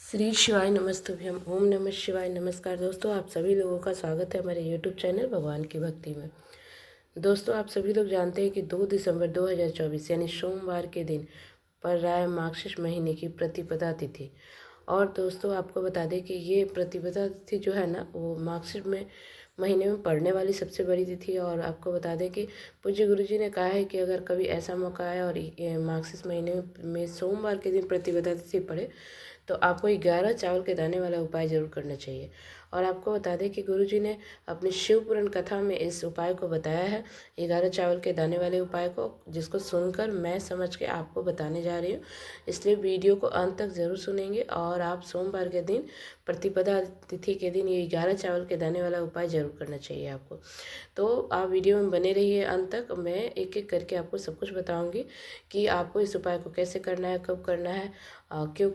श्री शिवाय नमस्तुभ्यम। ओम नमः शिवाय। नमस्कार दोस्तों, आप सभी लोगों का स्वागत है हमारे यूट्यूब चैनल भगवान की भक्ति में। दोस्तों, आप सभी लोग जानते हैं कि 2 दिसंबर 2024 यानी सोमवार के दिन पड़ रहा है मार्गशीर्ष महीने की प्रतिपदा तिथि। और दोस्तों, आपको बता दें कि ये प्रतिपदा तिथि जो है ना, वो मार्गशीर्ष में महीने में पड़ने वाली सबसे बड़ी तिथि है। और आपको बता दें कि पूज्य गुरु जी ने कहा है कि अगर कभी ऐसा मौका आए और मार्गशीर्ष महीने में सोमवार के दिन प्रतिपदा तिथि पड़े तो आपको 11 चावल के दाने वाला उपाय जरूर करना चाहिए। और आपको बता दें कि गुरुजी ने अपनी शिव पुराण कथा में इस उपाय को बताया है, 11 चावल के दाने वाले उपाय को, जिसको सुनकर मैं समझ के आपको बताने जा रही हूँ। इसलिए वीडियो को अंत तक ज़रूर सुनेंगे और आप सोमवार के दिन प्रतिपदा तिथि के दिन ये 11 चावल के दाने वाला उपाय जरूर करना चाहिए आपको। तो आप वीडियो में बने रहिए अंत तक। मैं एक एक करके आपको सब कुछ बताऊंगी कि आपको इस उपाय को कैसे करना है, कब करना है, क्यों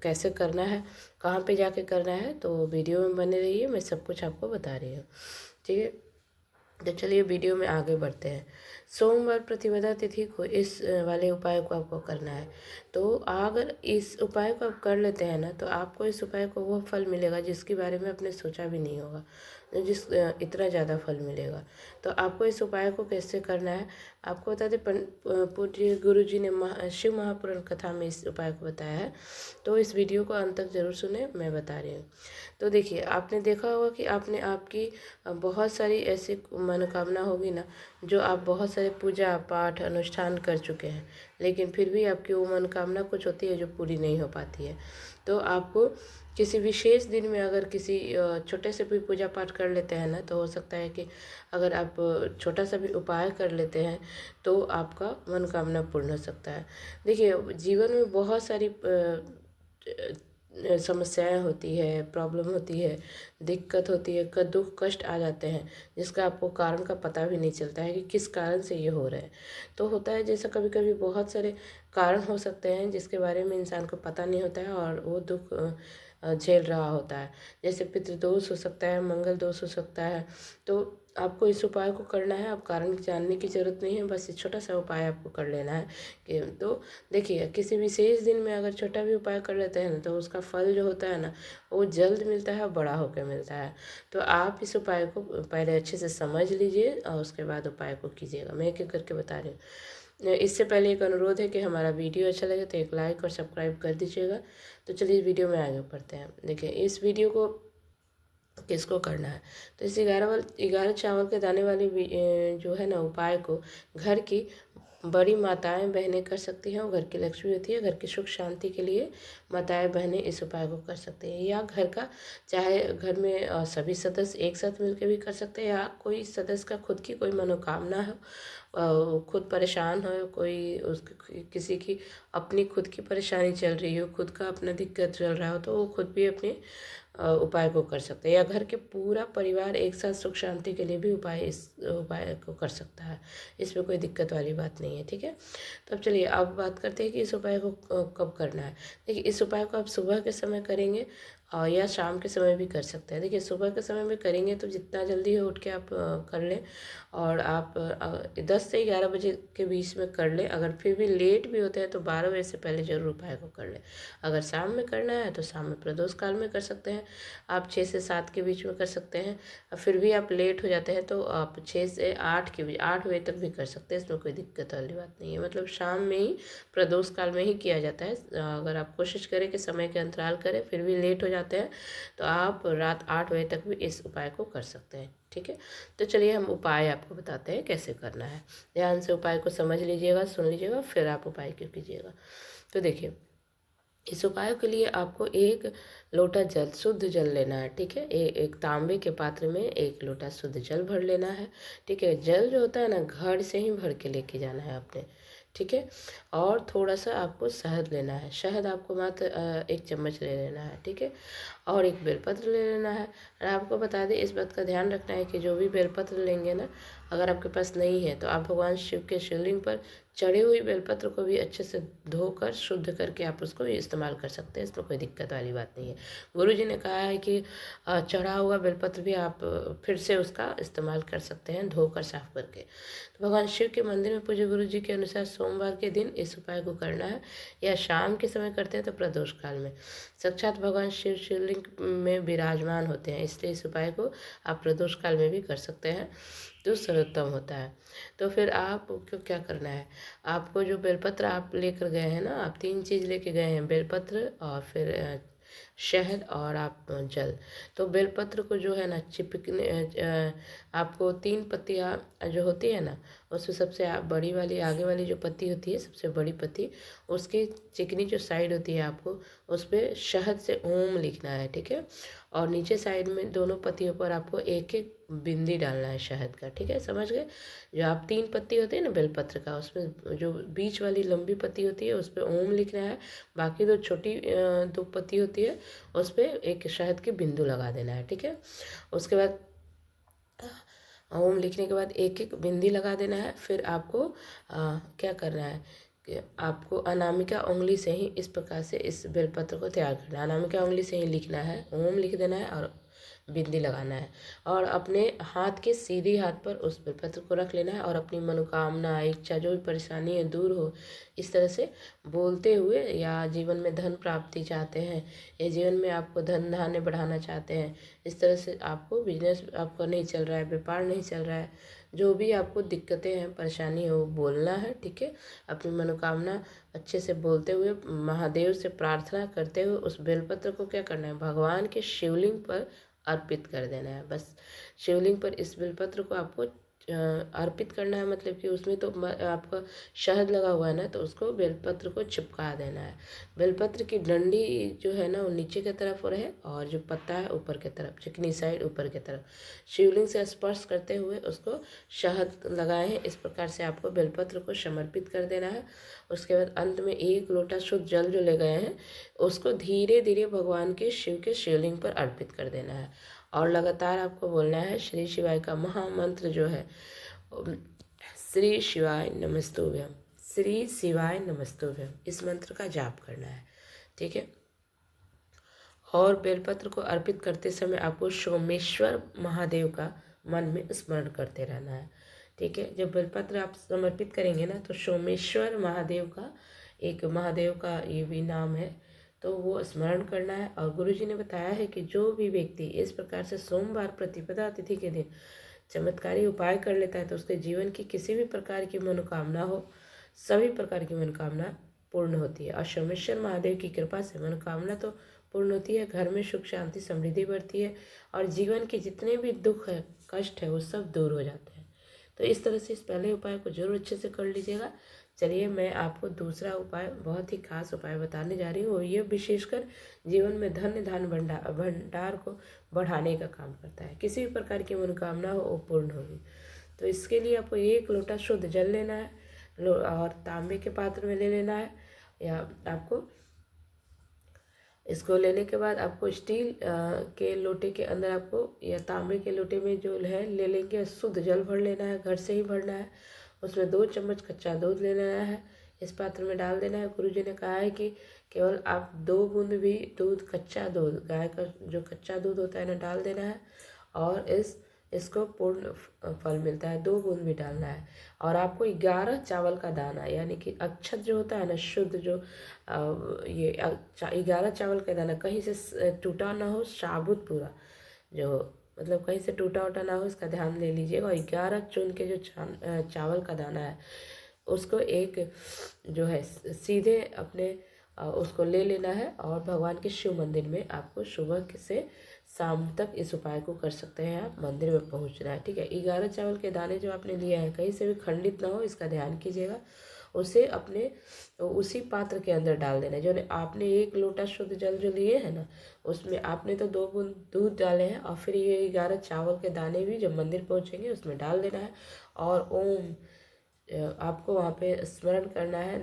कैसे करना है, कहाँ पे जाके करना है। तो वीडियो में बने रहिए, मैं सब कुछ आपको बता रही हूँ। ठीक है, तो चलिए वीडियो में आगे बढ़ते हैं। सोमवार प्रतिपदा तिथि को इस वाले उपाय को आपको करना है। तो अगर इस उपाय को आप कर लेते हैं ना, तो आपको इस उपाय को वो फल मिलेगा जिसके बारे में आपने सोचा भी नहीं होगा, इतना ज़्यादा फल मिलेगा। तो आपको इस उपाय को कैसे करना है आपको बता दें, पूज्य गुरु जी ने शिव महापुराण कथा में इस उपाय को बताया है। तो इस वीडियो को अंत तक जरूर सुने, मैं बता रही हूँ। तो देखिए, आपने देखा होगा कि आपकी बहुत सारी ऐसी मनोकामना होगी ना, जो आप बहुत सारे पूजा पाठ अनुष्ठान कर चुके हैं, लेकिन फिर भी आपकी वो मनोकामना कुछ होती है जो पूरी नहीं हो पाती है। तो आपको किसी विशेष दिन में अगर किसी छोटे से भी पूजा पाठ कर लेते हैं ना, तो हो सकता है कि अगर आप छोटा सा भी उपाय कर लेते हैं तो आपका मनोकामना पूर्ण हो सकता है। देखिए, जीवन में बहुत सारी समस्याएं होती है, प्रॉब्लम होती है, दिक्कत होती है, दुख कष्ट आ जाते हैं, जिसका आपको कारण का पता भी नहीं चलता है कि किस कारण से ये हो रहा है। तो होता है जैसा कभी कभी बहुत सारे कारण हो सकते हैं जिसके बारे में इंसान को पता नहीं होता है और वो दुख झेल रहा होता है। जैसे पितृदोष हो सकता है, मंगल दोष हो सकता है। तो आपको इस उपाय को करना है, आप कारण जानने की ज़रूरत नहीं है, बस ये छोटा सा उपाय आपको कर लेना है। कि तो देखिए, किसी विशेष दिन में अगर छोटा भी उपाय कर लेते हैं ना, तो उसका फल जो होता है ना, वो जल्द मिलता है, बड़ा होकर मिलता है। तो आप इस उपाय को पहले अच्छे से समझ लीजिए और उसके बाद उपाय को कीजिएगा। मैं एक एक करके बता रही हूँ। इससे पहले एक अनुरोध है कि हमारा वीडियो अच्छा लगे तो एक लाइक और सब्सक्राइब कर दीजिएगा। तो चलिए वीडियो में आगे बढ़ते हैं। देखिए, इस वीडियो को किसको करना है, तो इस 11 चावल के दाने वाली जो है ना उपाय को घर की बड़ी माताएं बहनें कर सकती हैं। और घर की लक्ष्मी होती है, घर की सुख शांति के लिए माताएं बहनें इस उपाय को कर सकते हैं। या घर का, चाहे घर में सभी सदस्य एक साथ मिलकर भी कर सकते हैं, या कोई सदस्य का खुद की कोई मनोकामना हो, खुद परेशान हो, कोई उसकी किसी की अपनी खुद की परेशानी चल रही हो, खुद का अपना दिक्कत चल रहा हो, तो वो खुद भी अपने उपाय को कर सकते हैं। या घर के पूरा परिवार एक साथ सुख शांति के लिए भी इस उपाय को कर सकता है। इसमें कोई दिक्कत वाली बात नहीं है। ठीक है, तो अब चलिए अब बात करते हैं कि इस उपाय को कब करना है। देखिए, इस उपाय को आप सुबह के समय करेंगे या शाम के समय भी कर सकते हैं। देखिए, सुबह के समय में करेंगे तो जितना जल्दी हो उठ के आप कर लें। और आप 10 से 11 बजे के बीच में कर लें। अगर फिर भी लेट भी होते हैं तो 12 बजे से पहले ज़रूर उपाय को कर लें। अगर शाम में करना है तो शाम में प्रदोष काल में कर सकते हैं। आप 6 से 7 के बीच में कर सकते हैं। फिर भी आप लेट हो जाते हैं तो आप 6 से 8 के बीच, 8 बजे तक भी कर सकते हैं। इसमें कोई दिक्कत वाली बात नहीं है। मतलब शाम में ही, प्रदोष काल में ही किया जाता है। अगर आप कोशिश करें कि समय के अंतराल करें, फिर भी लेट हो जाते हैं, तो आप रात 8 बजे तक भी इस उपाय को कर सकते हैं। ठीक है, तो चलिए हम उपाय आपको बताते हैं कैसे करना है। ध्यान से उपाय को समझ लीजिएगा, सुन लीजिएगा, फिर आप उपाय क्यों कीजिएगा। तो देखिए, इस उपाय के लिए आपको 1 लोटा जल, शुद्ध जल लेना है। ठीक है, एक तांबे के पात्र में 1 लोटा शुद्ध जल भर लेना है। ठीक है, जल जो होता है ना, घर से ही भर के लेके जाना है आपने। ठीक है, और थोड़ा सा आपको शहद लेना है। शहद आपको मात्र 1 चम्मच ले लेना है। ठीक है, और 1 बेलपत्र ले लेना है। और आपको बता दें, इस बात का ध्यान रखना है कि जो भी बेलपत्र लेंगे ना, अगर आपके पास नहीं है तो आप भगवान शिव के शिवलिंग पर चढ़े हुए बेलपत्र को भी अच्छे से धोकर शुद्ध करके आप उसको इस्तेमाल कर सकते हैं, इसमें कोई दिक्कत वाली बात नहीं है। गुरु जी ने कहा है कि चढ़ा हुआ बेलपत्र भी आप फिर से उसका इस्तेमाल कर सकते हैं धोकर साफ करके। तो भगवान शिव के मंदिर में पूज्य गुरु जी के अनुसार सोमवार के दिन इस उपाय को करना है, या शाम के समय करते हैं तो प्रदोष काल में। साक्षात भगवान शिव शिवलिंग में विराजमान होते हैं, इसलिए इस उपाय को आप प्रदोष काल में भी कर सकते हैं, जो सर्वोत्तम होता है। तो फिर आपको क्या करना है, आपको जो बेलपत्र आप लेकर गए हैं ना, आप 3 चीज़ लेके गए हैं, बेलपत्र और फिर शहद और आप जल। तो बेलपत्र को जो है ना चिपकने आपको 3 पत्तियाँ जो होती है ना, उसमें सबसे बड़ी वाली आगे वाली जो पत्ती होती है, सबसे बड़ी पत्ती, उसकी चिकनी जो साइड होती है आपको उस पर शहद से ओम लिखना है, ठीक है। और नीचे साइड में दोनों पत्तियों पर आपको एक एक बिंदी डालना है शहद का, ठीक है, समझ गए। जो आप 3 पत्ती होती है ना बेलपत्र का, उसमें जो बीच वाली लंबी पत्ती होती है उस पर ओम लिखना है, बाकी 2 छोटी 2 पत्ती होती है उस पर एक शहद की बिंदु लगा देना है, ठीक है। उसके बाद ओम लिखने के बाद एक एक बिंदी लगा देना है। फिर आपको क्या करना है कि आपको अनामिका उंगली से ही इस प्रकार से इस बेलपत्र को तैयार करना है। अनामिका उंगली से ही लिखना है, ओम लिख देना है और बिंदी लगाना है, और अपने हाथ के सीधे हाथ पर उस बेलपत्र को रख लेना है और अपनी मनोकामना इच्छा जो भी परेशानी है दूर हो, इस तरह से बोलते हुए। या जीवन में धन प्राप्ति चाहते हैं, या जीवन में आपको धन धान्य बढ़ाना चाहते हैं, इस तरह से आपको बिजनेस आपका नहीं चल रहा है, व्यापार नहीं चल रहा है, जो भी आपको दिक्कतें हैं परेशानी हो बोलना है, ठीक है। अपनी मनोकामना अच्छे से बोलते हुए महादेव से प्रार्थना करते हुए उस बेलपत्र को क्या करना है, भगवान के शिवलिंग पर अर्पित कर देना है। बस शिवलिंग पर इस बेलपत्र को आपको अर्पित करना है, मतलब कि उसमें तो आपका शहद लगा हुआ है ना, तो उसको बेलपत्र को चिपका देना है। बेलपत्र की डंडी जो है ना वो नीचे की तरफ रहे और जो पत्ता है ऊपर की तरफ, चिकनी साइड ऊपर की तरफ। शिवलिंग से स्पर्श करते हुए उसको शहद लगाए हैं, इस प्रकार से आपको बेलपत्र को समर्पित कर देना है। उसके बाद अंत में 1 लोटा शुद्ध जल जो ले गए हैं उसको धीरे धीरे भगवान के शिव के शिवलिंग पर अर्पित कर देना है, और लगातार आपको बोलना है श्री शिवाय का महामंत्र जो है, श्री शिवाय नमस्तुभ्यम, श्री शिवाय नमस्तुभ्यम, इस मंत्र का जाप करना है, ठीक है। और बेलपत्र को अर्पित करते समय आपको सोमेश्वर महादेव का मन में स्मरण करते रहना है, ठीक है। जब बेलपत्र आप समर्पित करेंगे ना तो सोमेश्वर महादेव का, एक महादेव का ये भी नाम है, तो वो स्मरण करना है। और गुरुजी ने बताया है कि जो भी व्यक्ति इस प्रकार से सोमवार प्रतिपदा तिथि के दिन चमत्कारी उपाय कर लेता है तो उसके जीवन की किसी भी प्रकार की मनोकामना हो, सभी प्रकार की मनोकामना पूर्ण होती है। और सोमेश्वर महादेव की कृपा से मनोकामना तो पूर्ण होती है, घर में सुख शांति समृद्धि बढ़ती है, और जीवन के जितने भी दुख है कष्ट है वो सब दूर हो जाते हैं। तो इस तरह से इस पहले उपाय को जरूर अच्छे से कर लीजिएगा। चलिए मैं आपको दूसरा उपाय, बहुत ही खास उपाय बताने जा रही हूँ, और ये विशेषकर जीवन में धन धान भंडार को बढ़ाने का काम करता है। किसी भी प्रकार की मनोकामना हो वो पूर्ण होगी। तो इसके लिए आपको 1 लोटा शुद्ध जल लेना है, और तांबे के पात्र में ले लेना है, या आपको इसको लेने के बाद आपको स्टील के लोटे के अंदर आपको, या तांबे के लोटे में जो है ले लेंगे, शुद्ध जल भर लेना है, घर से ही भरना है। उसमें 2 चम्मच कच्चा दूध ले लेना है, इस पात्र में डाल देना है। गुरुजी ने कहा है कि केवल आप 2 बूंद भी दूध, कच्चा दूध, गाय का जो कच्चा दूध होता है ना, डाल देना है, और इसको पूर्ण फल मिलता है। 2 बूंद भी डालना है। और आपको 11 चावल का दाना, यानी कि अक्षत जो होता है ना, शुद्ध जो ये 11 चावल का दाना, कहीं से टूटा ना हो, साबुत पूरा, जो मतलब कहीं से टूटा उटा ना हो, इसका ध्यान ले लीजिएगा। और 11 चुन के जो चावल का दाना है उसको एक जो है सीधे अपने उसको ले लेना है, और भगवान के शिव मंदिर में आपको सुबह से शाम तक इस उपाय को कर सकते हैं। आप मंदिर में पहुंचना है, ठीक है। 11 चावल के दाने जो आपने लिए हैं कहीं से भी खंडित ना हो, इसका ध्यान कीजिएगा। उसे अपने उसी पात्र के अंदर डाल देना है। जो आपने 1 लोटा शुद्ध जल जो लिए हैं ना, उसमें आपने तो 2 बूंद दूध डाले हैं, और फिर ये 11 चावल के दाने भी जब मंदिर पहुंचेंगे उसमें डाल देना है। और ओम आपको वहाँ पे स्मरण करना है,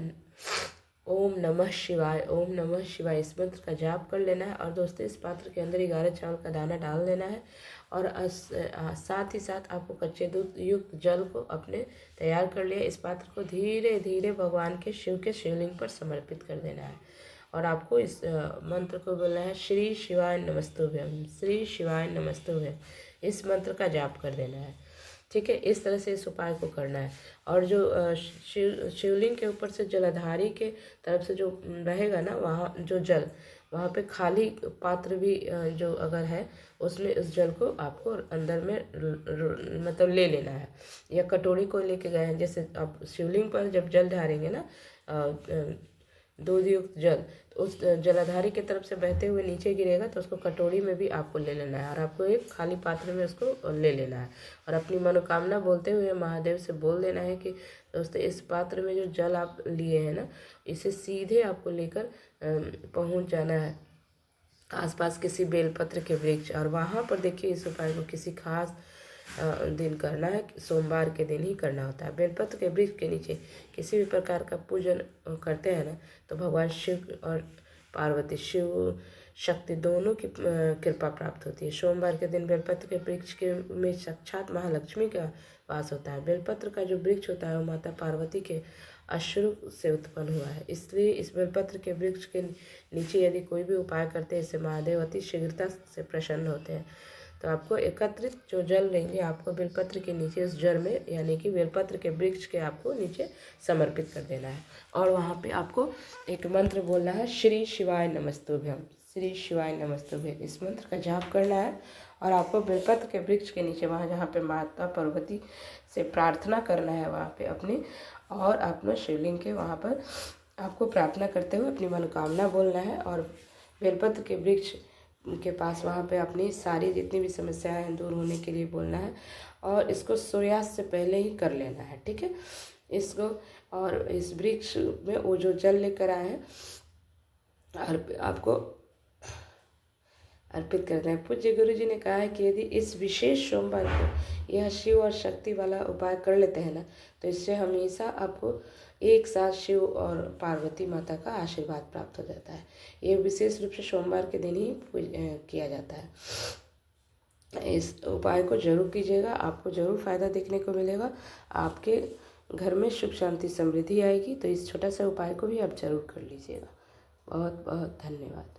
ओम नमः शिवाय, ओम नमः शिवाय इस मंत्र का जाप कर लेना है। और दोस्तों इस पात्र के अंदर 11 चावल का दाना डाल देना है और साथ ही साथ आपको कच्चे दूध युक्त जल को अपने तैयार कर लिया। इस पात्र को धीरे धीरे भगवान के शिवलिंग पर समर्पित कर देना है और आपको इस मंत्र को बोलना है श्री शिवाय नमस्तुभ्यम, श्री शिवाय नमस्तुभ्यम। इस मंत्र का जाप कर देना है। ठीक है, इस तरह से इस उपाय को करना है। और जो शिवलिंग के ऊपर से जलाधारी के तरफ से जो रहेगा ना, वहाँ जो जल, वहाँ पे खाली पात्र भी जो अगर है उसमें उस जल को आपको अंदर में मतलब ले लेना है। या कटोरी को लेके गए हैं, जैसे आप शिवलिंग पर जब जल ढारेंगे ना दूध युक्त जल, तो उस जलाधारी की तरफ से बहते हुए नीचे गिरेगा तो उसको कटोरी में भी आपको ले लेना है और आपको एक खाली पात्र में उसको ले लेना है और अपनी मनोकामना बोलते हुए महादेव से बोल देना है कि दोस्तों इस पात्र में जो जल आप लिए हैं ना, इसे सीधे आपको लेकर पहुंच जाना है आसपास किसी बेलपत्र के वृक्ष। और वहाँ पर देखिए इस उपाय को किसी खास दिन करना है, सोमवार के दिन ही करना होता है। बेलपत्र के वृक्ष के नीचे किसी भी प्रकार का पूजन करते हैं ना, तो भगवान शिव और पार्वती, शिव शक्ति दोनों की कृपा प्राप्त होती है। सोमवार के दिन बेलपत्र के वृक्ष के में साक्षात महालक्ष्मी का वास होता है। बेलपत्र का जो वृक्ष होता है वो माता पार्वती के अश्रु से उत्पन्न हुआ है, इसलिए इस बेलपत्र के वृक्ष के नीचे यदि कोई भी उपाय करते हैं इससे महादेव अति शीघ्रता से प्रसन्न होते हैं। तो आपको एकत्रित जो जल लेंगे आपको बेलपत्र के नीचे उस जल में, यानी कि बेलपत्र के वृक्ष के आपको नीचे समर्पित कर देना है और वहाँ पे आपको एक मंत्र बोलना है श्री शिवाय नमस्तुभ्यम, श्री शिवाय नमस्तुभ्यम। इस मंत्र का जाप करना है और आपको बेलपत्र के वृक्ष के नीचे वहाँ जहाँ पे माता पार्वती से प्रार्थना करना है वहाँ पे अपनी, और अपने शिवलिंग के वहाँ पर आपको प्रार्थना करते हुए अपनी मनोकामना बोलना है और बेलपत्र के वृक्ष के पास वहाँ पे अपनी सारी जितनी भी समस्याएं हैं दूर होने के लिए बोलना है और इसको सूर्यास्त से पहले ही कर लेना है। ठीक है, इसको और इस वृक्ष में वो जो जल लेकर आए हैं और आपको अर्पित करते हैं। पूज्य गुरु जी ने कहा है कि यदि इस विशेष सोमवार को यह शिव और शक्ति वाला उपाय कर लेते हैं ना, तो इससे हमेशा आपको एक साथ शिव और पार्वती माता का आशीर्वाद प्राप्त हो जाता है। ये विशेष रूप से सोमवार के दिन ही किया जाता है। इस उपाय को जरूर कीजिएगा, आपको जरूर फ़ायदा देखने को मिलेगा, आपके घर में सुख शांति समृद्धि आएगी। तो इस छोटा सा उपाय को भी आप जरूर कर लीजिएगा। बहुत बहुत धन्यवाद।